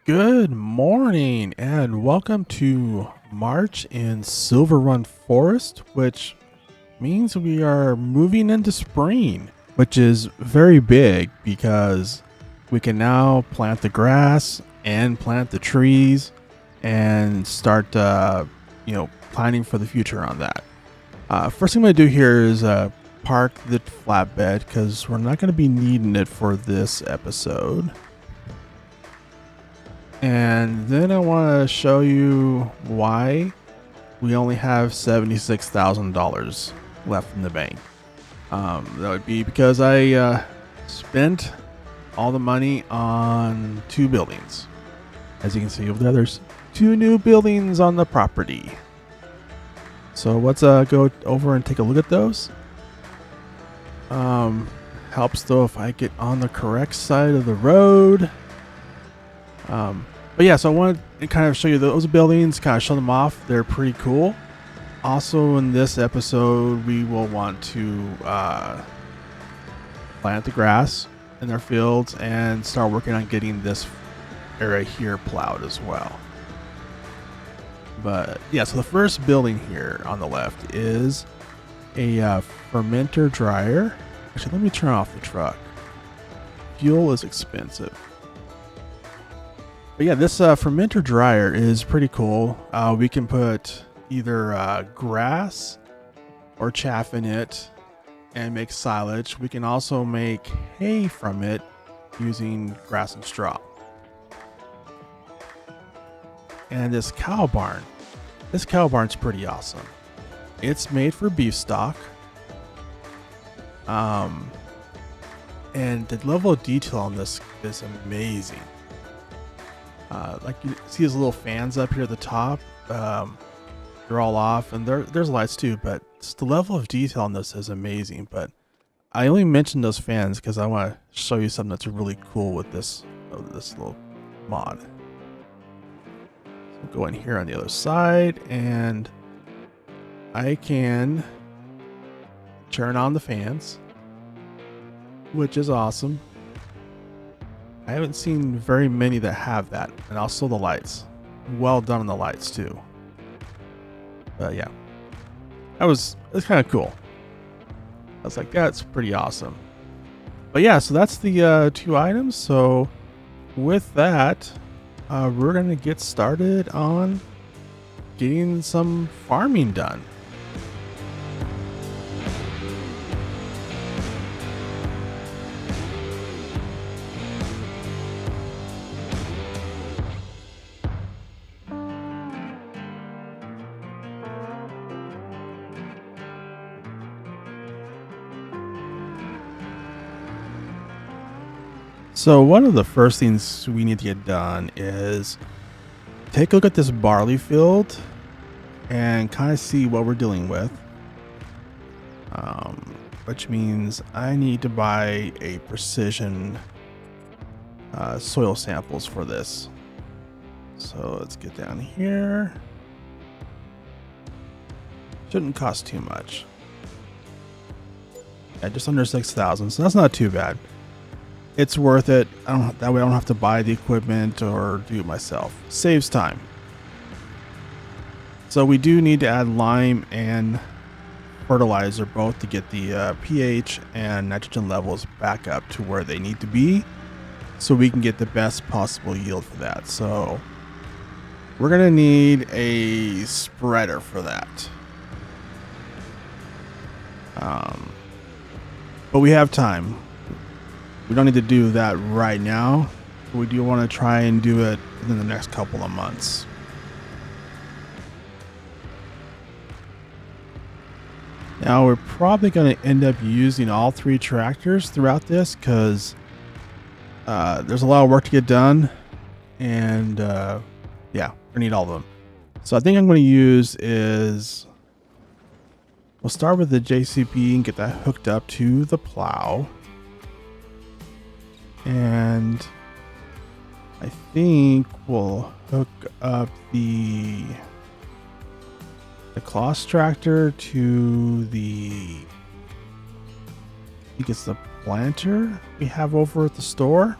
Good morning and welcome to March in Silverrun Forest, which means we are moving into spring, which is very big because we can now plant the grass and plant the trees and start, planning for the future on that. First thing I'm going to do here is park the flatbed because we're not going to be needing it for this episode. And then I want to show you why we only have $76,000 left in the bank. That would be because I spent all the money on two buildings. As you can see over there, there's two new buildings on the property. So let's go over and take a look at those. Helps though if I get on the correct side of the road. But yeah, so I wanted to kind of show you those buildings, kind of show them off. They're pretty cool. Also in this episode, we will want to plant the grass in their fields and start working on getting this area here plowed as well. But yeah, so the first building here on the left is a fermenter dryer. Actually, let me turn off the truck. Fuel is expensive. But yeah, this fermenter dryer is pretty cool. We can put either grass or chaff in it and make silage. We can also make hay from it using grass and straw. And this cow barn. This cow barn's pretty awesome. It's made for beef stock. And the level of detail on this is amazing. Like you see these little fans up here at the top, they're all off, and there's lights too, but just the level of detail on this is amazing. But I only mentioned those fans because I want to show you something that's really cool with this little mod. So go in here on the other side, and I can turn on the fans, which is awesome. I haven't seen very many that have that. And also the lights. Well done on the lights too. But yeah. It's kind of cool. I was like, that's pretty awesome. But yeah, so that's the two items. So with that, we're going to get started on getting some farming done. So one of the first things we need to get done is take a look at this barley field and kind of see what we're dealing with. Which means I need to buy a precision soil samples for this. So let's get down here. Shouldn't cost too much. Yeah, just under 6,000, so that's not too bad. It's worth it. That way I don't have to buy the equipment or do it myself. Saves time. So we do need to add lime and fertilizer both to get the pH and nitrogen levels back up to where they need to be so we can get the best possible yield for that. So we're going to need a spreader for that. But we have time. We don't need to do that right now, but we do want to try and do it within the next couple of months. Now we're probably going to end up using all three tractors throughout this because there's a lot of work to get done, and yeah, we need all of them. So I think I'm going to use is we'll start with the JCB and get that hooked up to the plow. And I think we'll hook up the Klutch tractor to I think it's the planter we have over at the store.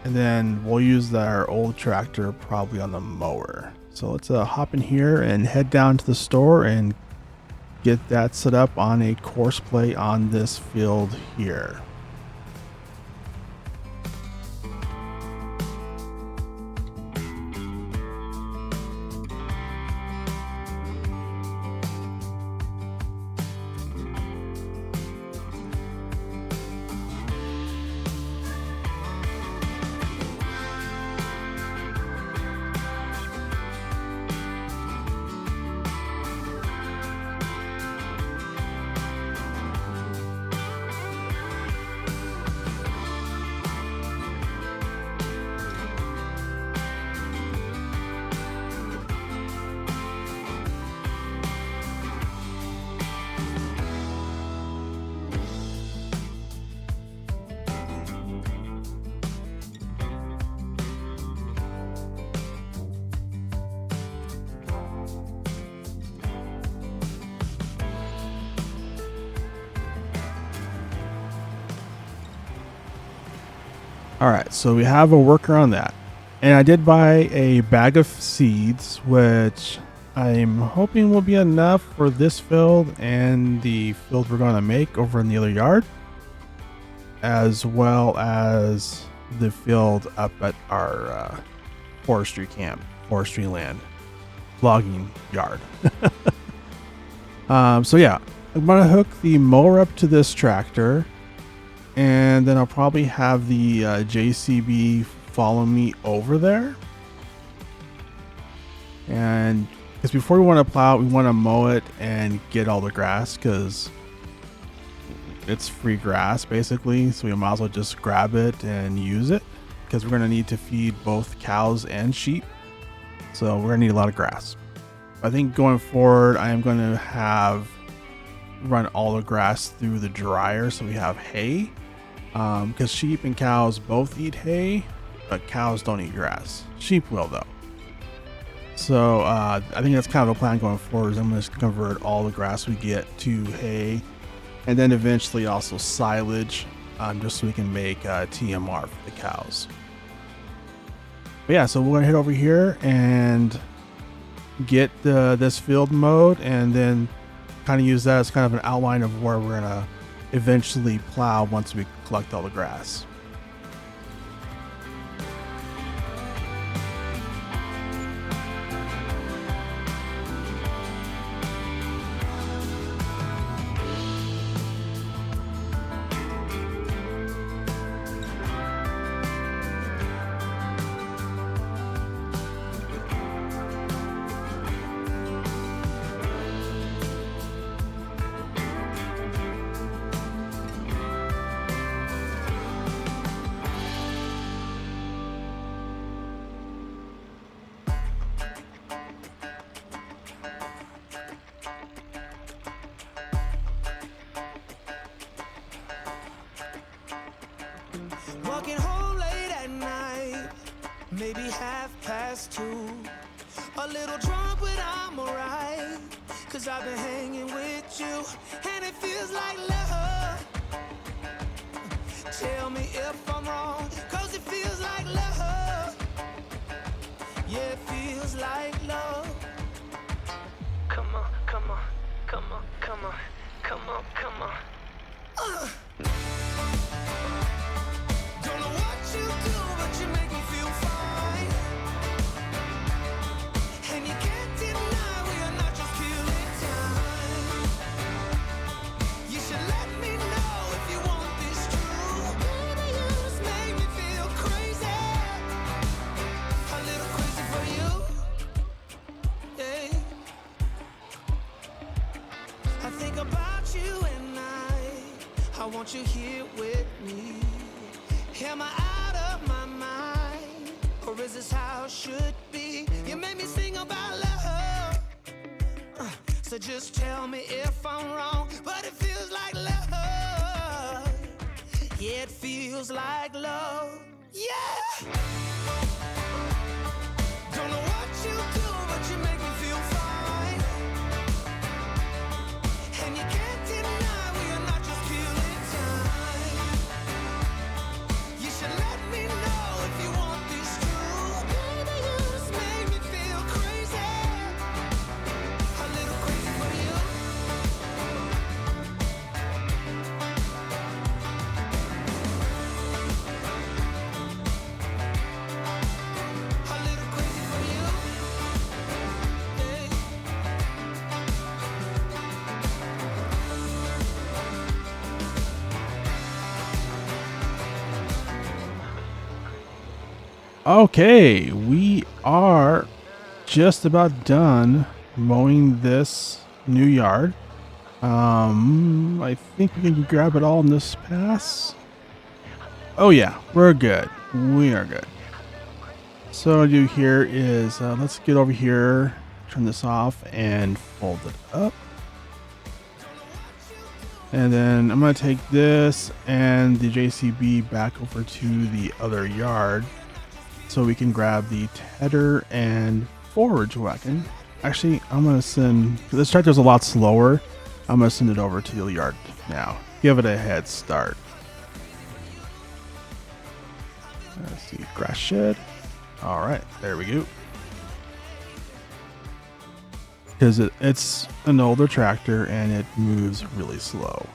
and then we'll use our old tractor probably on the mower. So let's hop in here and head down to the store and get that set up on a course play on this field here. All right, so we have a worker on that. And I did buy a bag of seeds, which I'm hoping will be enough for this field and the field we're going to make over in the other yard, as well as the field up at our forestry land, logging yard. So yeah, I'm going to hook the mower up to this tractor. And then I'll probably have the JCB follow me over there. And because before we want to plow it, we want to mow it and get all the grass, because it's free grass basically. So we might as well just grab it and use it, because we're going to need to feed both cows and sheep. So we're going to need a lot of grass. I think going forward, I am going to run all the grass through the dryer so we have hay. Because sheep and cows both eat hay, but cows don't eat grass. Sheep will though. So I think that's kind of the plan going forward. Is I'm going to convert all the grass we get to hay, and then eventually also silage, just so we can make TMR for the cows. But yeah, so we're going to head over here and get this field mowed, and then kind of use that as kind of an outline of where we're going to eventually plow once we collect all the grass. Walking home late at night, maybe 2:30. A little drunk, but I'm alright, 'cause I've been hanging with you, and it feels like love. Tell me if I'm wrong, 'cause it feels like love. Yeah, it feels like love. Come on, come on, come on, come on, come on, come on. Don't know what you do, but you make me feel fine. And you can't deny we are not just killing time. You should let me know if you want this true. Baby, you just make me feel crazy. A little crazy for you. Yeah. I think about you and I want you here with me. Am I out of my mind, or is this how it should be? You made me sing about love, so just tell me if I'm wrong, but it feels like love. Yeah, it feels like love. Yeah. Don't know what you do, but you make me feel fine. And you can't deny we are not just killing time. You should let me know if Okay, we are just about done mowing this new yard. I think we can grab it all in this pass. Oh yeah, we're good. We are good. So what I'll do here is let's get over here, turn this off, and fold it up. And then I'm going to take this and the JCB back over to the other yard so we can grab the tedder and forage wagon. Actually, I'm going to send, this tractor's a lot slower. I'm going to send it over to the yard now. Give it a head start. Let's see, grass shed. All right, there we go. Because it's an older tractor and it moves really slow.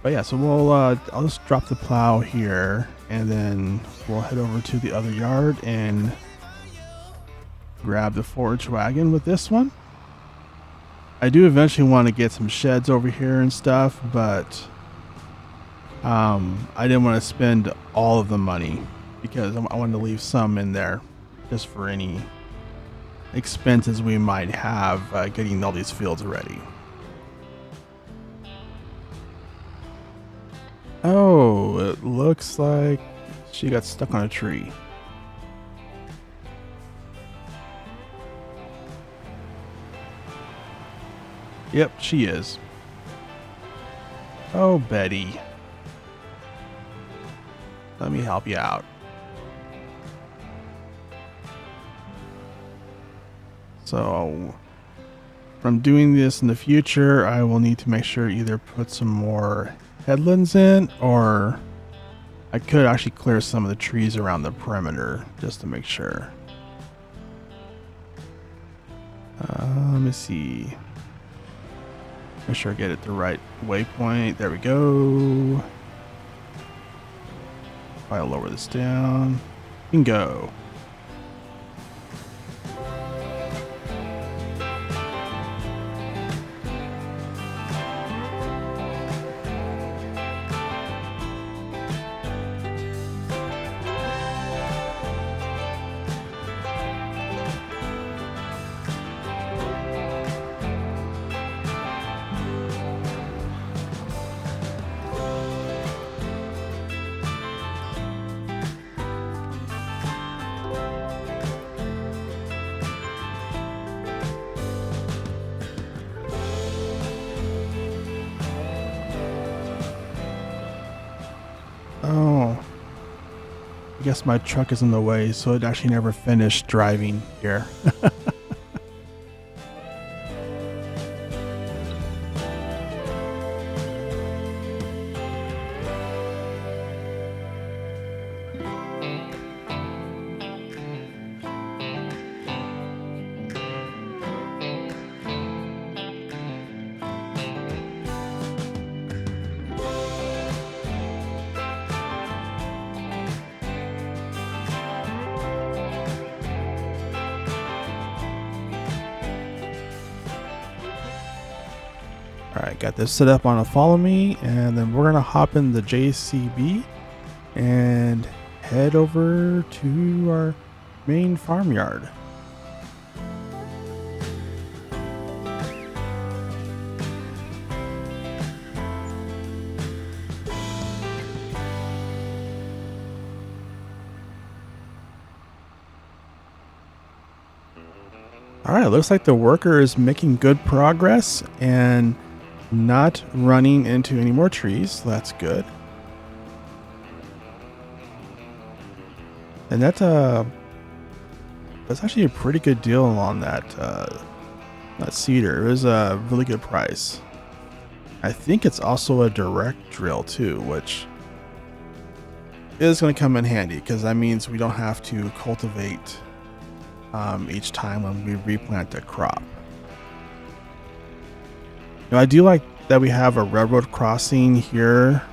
But yeah, so we'll I'll just drop the plow here and then we'll head over to the other yard and grab the forage wagon with this one. I do eventually want to get some sheds over here and stuff, but I didn't want to spend all of the money because I wanted to leave some in there just for any expenses we might have getting all these fields ready. Oh, it looks like she got stuck on a tree. Yep, she is. Oh, Betty. Let me help you out. So, from doing this in the future, I will need to make sure either put some more headlands in, or I could actually clear some of the trees around the perimeter just to make sure. Let me see. Make sure I get it the right waypoint. There we go. I'll lower this down. You can go. Oh, I guess my truck is in the way, so it actually never finished driving here. Alright, got this set up on a follow me, and then we're gonna hop in the JCB and head over to our main farmyard. Alright, looks like the worker is making good progress and not running into any more trees. That's good. And that's actually a pretty good deal on that cedar. It was a really good price. I think it's also a direct drill too, which is going to come in handy because that means we don't have to cultivate each time when we replant a crop. Now, I do like that we have a railroad crossing here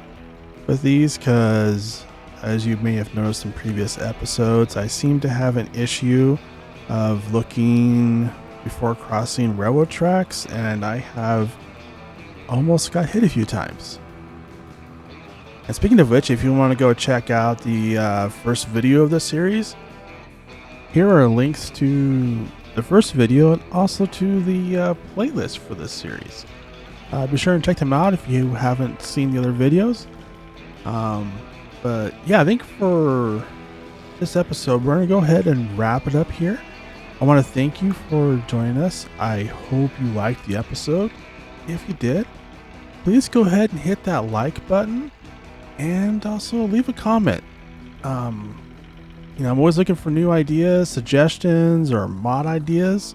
with these because, as you may have noticed in previous episodes, I seem to have an issue of looking before crossing railroad tracks, and I have almost got hit a few times. And speaking of which, if you want to go check out the first video of the series, here are links to the first video and also to the playlist for this series. Be sure and check them out if you haven't seen the other videos. But yeah, I think for this episode, we're going to go ahead and wrap it up here. I want to thank you for joining us. I hope you liked the episode. If you did, please go ahead and hit that like button and also leave a comment. I'm always looking for new ideas, suggestions, or mod ideas.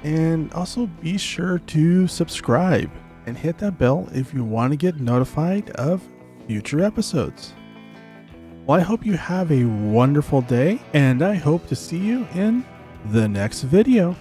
And also be sure to subscribe and hit that bell if you want to get notified of future episodes. Well, I hope you have a wonderful day, and I hope to see you in the next video.